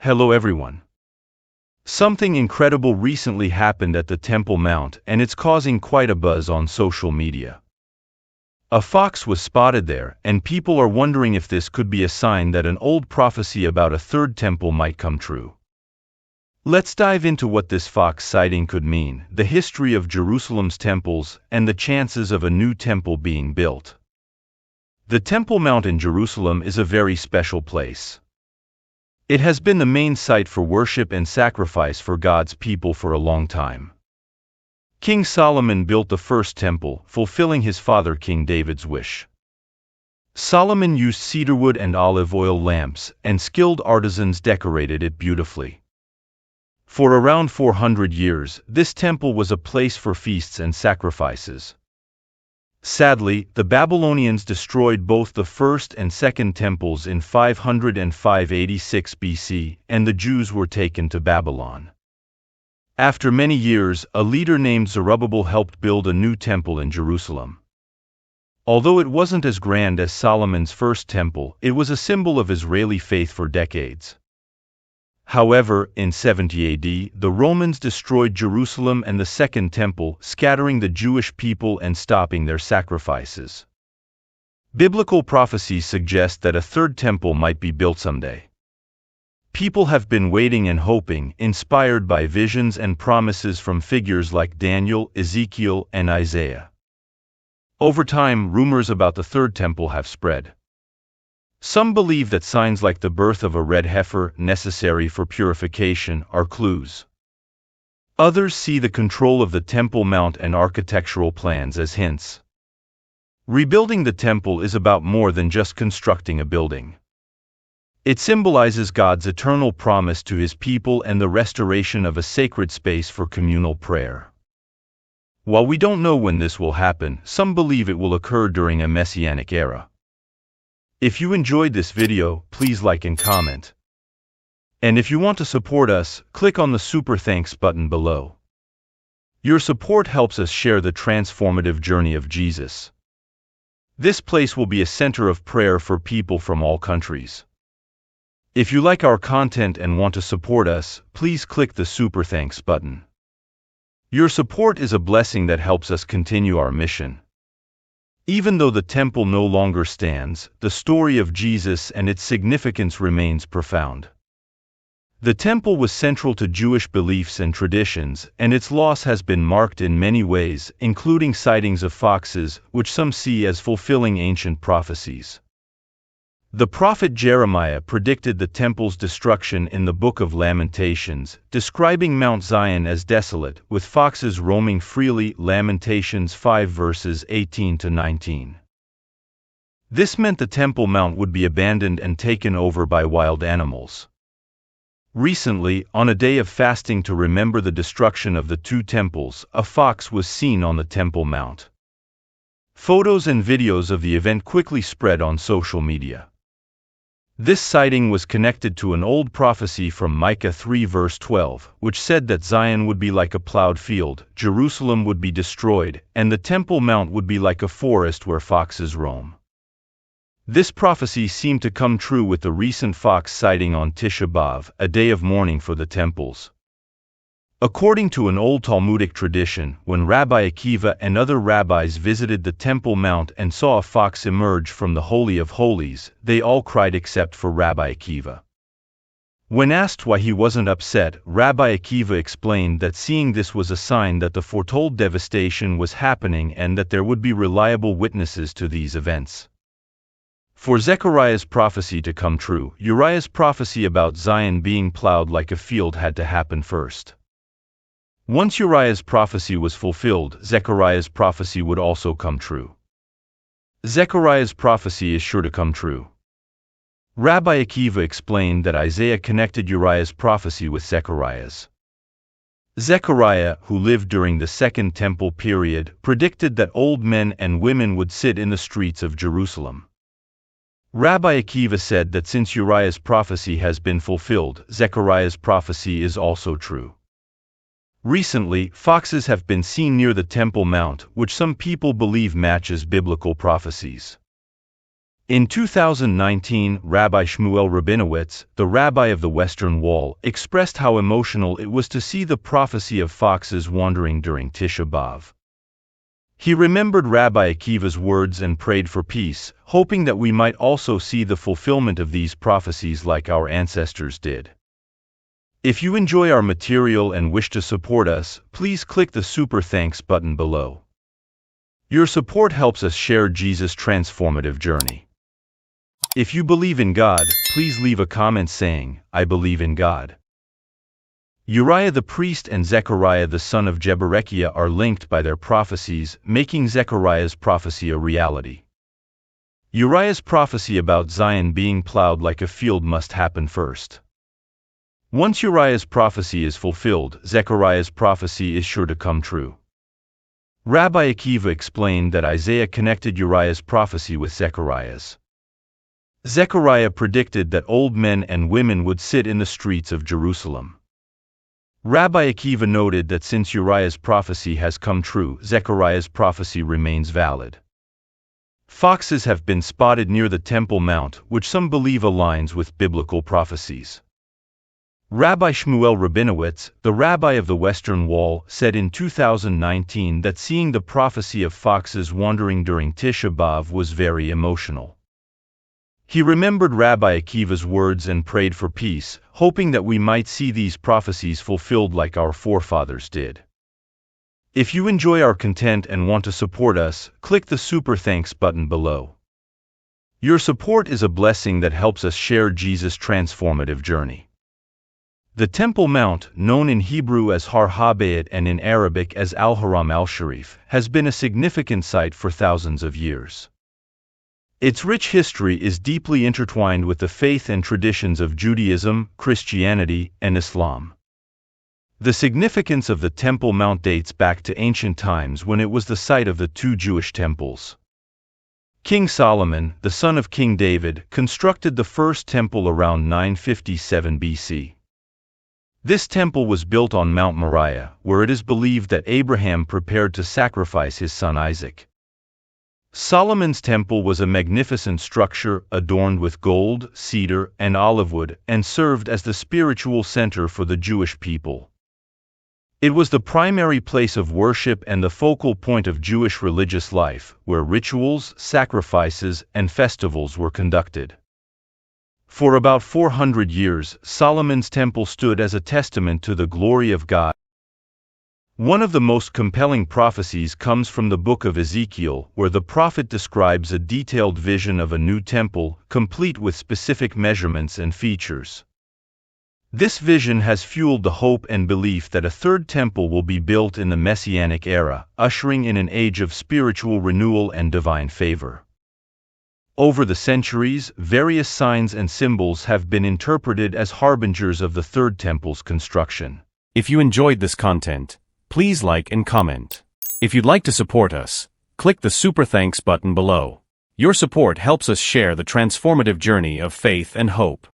Hello everyone. Something incredible recently happened at the Temple Mount and it's causing quite a buzz on social media. A fox was spotted there and people are wondering if this could be a sign that an old prophecy about a third temple might come true. Let's dive into what this fox sighting could mean, the history of Jerusalem's temples, and the chances of a new temple being built. The Temple Mount in Jerusalem is a very special place. It has been the main site for worship and sacrifice for God's people for a long time. King Solomon built the first temple, fulfilling his father King David's wish. Solomon used cedarwood and olive oil lamps, and skilled artisans decorated it beautifully. For around 400 years, this temple was a place for feasts and sacrifices. Sadly, the Babylonians destroyed both the first and second temples in 500 and 586 BC, and the Jews were taken to Babylon. After many years, a leader named Zerubbabel helped build a new temple in Jerusalem. Although it wasn't as grand as Solomon's first temple, it was a symbol of Israeli faith for decades. However, in 70 AD, the Romans destroyed Jerusalem and the Second Temple, scattering the Jewish people and stopping their sacrifices. Biblical prophecies suggest that a third temple might be built someday. People have been waiting and hoping, inspired by visions and promises from figures like Daniel, Ezekiel, and Isaiah. Over time, rumors about the third temple have spread. Some believe that signs like the birth of a red heifer, necessary for purification, are clues. Others see the control of the Temple Mount and architectural plans as hints. Rebuilding the temple is about more than just constructing a building. It symbolizes God's eternal promise to His people and the restoration of a sacred space for communal prayer. While we don't know when this will happen, some believe it will occur during a messianic era. If you enjoyed this video, please like and comment. And if you want to support us, click on the Super Thanks button below. Your support helps us share the transformative journey of Jesus. This place will be a center of prayer for people from all countries. If you like our content and want to support us, please click the Super Thanks button. Your support is a blessing that helps us continue our mission. Even though the temple no longer stands, the story of Jesus and its significance remains profound. The temple was central to Jewish beliefs and traditions, and its loss has been marked in many ways, including sightings of foxes, which some see as fulfilling ancient prophecies. The prophet Jeremiah predicted the temple's destruction in the Book of Lamentations, describing Mount Zion as desolate, with foxes roaming freely. Lamentations 5 verses 18 to 19. This meant the Temple Mount would be abandoned and taken over by wild animals. Recently, on a day of fasting to remember the destruction of the two temples, a fox was seen on the Temple Mount. Photos and videos of the event quickly spread on social media. This sighting was connected to an old prophecy from Micah 3 verse 12, which said that Zion would be like a plowed field, Jerusalem would be destroyed, and the Temple Mount would be like a forest where foxes roam. This prophecy seemed to come true with the recent fox sighting on Tisha B'Av, a day of mourning for the temples. According to an old Talmudic tradition, when Rabbi Akiva and other rabbis visited the Temple Mount and saw a fox emerge from the Holy of Holies, they all cried except for Rabbi Akiva. When asked why he wasn't upset, Rabbi Akiva explained that seeing this was a sign that the foretold devastation was happening and that there would be reliable witnesses to these events. For Zechariah's prophecy to come true, Uriah's prophecy about Zion being plowed like a field had to happen first. Once Uriah's prophecy was fulfilled, Zechariah's prophecy would also come true. Zechariah's prophecy is sure to come true. Rabbi Akiva explained that Isaiah connected Uriah's prophecy with Zechariah's. Zechariah, who lived during the Second Temple period, predicted that old men and women would sit in the streets of Jerusalem. Rabbi Akiva said that since Uriah's prophecy has been fulfilled, Zechariah's prophecy is also true. Recently, foxes have been seen near the Temple Mount, which some people believe matches biblical prophecies. In 2019, Rabbi Shmuel Rabinowitz, the rabbi of the Western Wall, expressed how emotional it was to see the prophecy of foxes wandering during Tisha B'Av. He remembered Rabbi Akiva's words and prayed for peace, hoping that we might also see the fulfillment of these prophecies like our ancestors did. If you enjoy our material and wish to support us, please click the Super Thanks button below. Your support helps us share Jesus' transformative journey. If you believe in God, please leave a comment saying, "I believe in God." Uriah the priest and Zechariah the son of Jeberechiah are linked by their prophecies, making Zechariah's prophecy a reality. Uriah's prophecy about Zion being plowed like a field must happen first. Once Uriah's prophecy is fulfilled, Zechariah's prophecy is sure to come true. Rabbi Akiva explained that Isaiah connected Uriah's prophecy with Zechariah's. Zechariah predicted that old men and women would sit in the streets of Jerusalem. Rabbi Akiva noted that since Uriah's prophecy has come true, Zechariah's prophecy remains valid. Foxes have been spotted near the Temple Mount, which some believe aligns with biblical prophecies. Rabbi Shmuel Rabinowitz, the rabbi of the Western Wall, said in 2019 that seeing the prophecy of foxes wandering during Tisha B'Av was very emotional. He remembered Rabbi Akiva's words and prayed for peace, hoping that we might see these prophecies fulfilled like our forefathers did. If you enjoy our content and want to support us, click the Super Thanks button below. Your support is a blessing that helps us share Jesus' transformative journey. The Temple Mount, known in Hebrew as Har HaBayit and in Arabic as Al-Haram al-Sharif, has been a significant site for thousands of years. Its rich history is deeply intertwined with the faith and traditions of Judaism, Christianity, and Islam. The significance of the Temple Mount dates back to ancient times when it was the site of the two Jewish temples. King Solomon, the son of King David, constructed the first temple around 957 BC. This temple was built on Mount Moriah, where it is believed that Abraham prepared to sacrifice his son Isaac. Solomon's temple was a magnificent structure adorned with gold, cedar, and olive wood, and served as the spiritual center for the Jewish people. It was the primary place of worship and the focal point of Jewish religious life, where rituals, sacrifices, and festivals were conducted. For about 400 years, Solomon's temple stood as a testament to the glory of God. One of the most compelling prophecies comes from the book of Ezekiel, where the prophet describes a detailed vision of a new temple, complete with specific measurements and features. This vision has fueled the hope and belief that a third temple will be built in the Messianic era, ushering in an age of spiritual renewal and divine favor. Over the centuries, various signs and symbols have been interpreted as harbingers of the third temple's construction. If you enjoyed this content, please like and comment. If you'd like to support us, click the Super Thanks button below. Your support helps us share the transformative journey of faith and hope.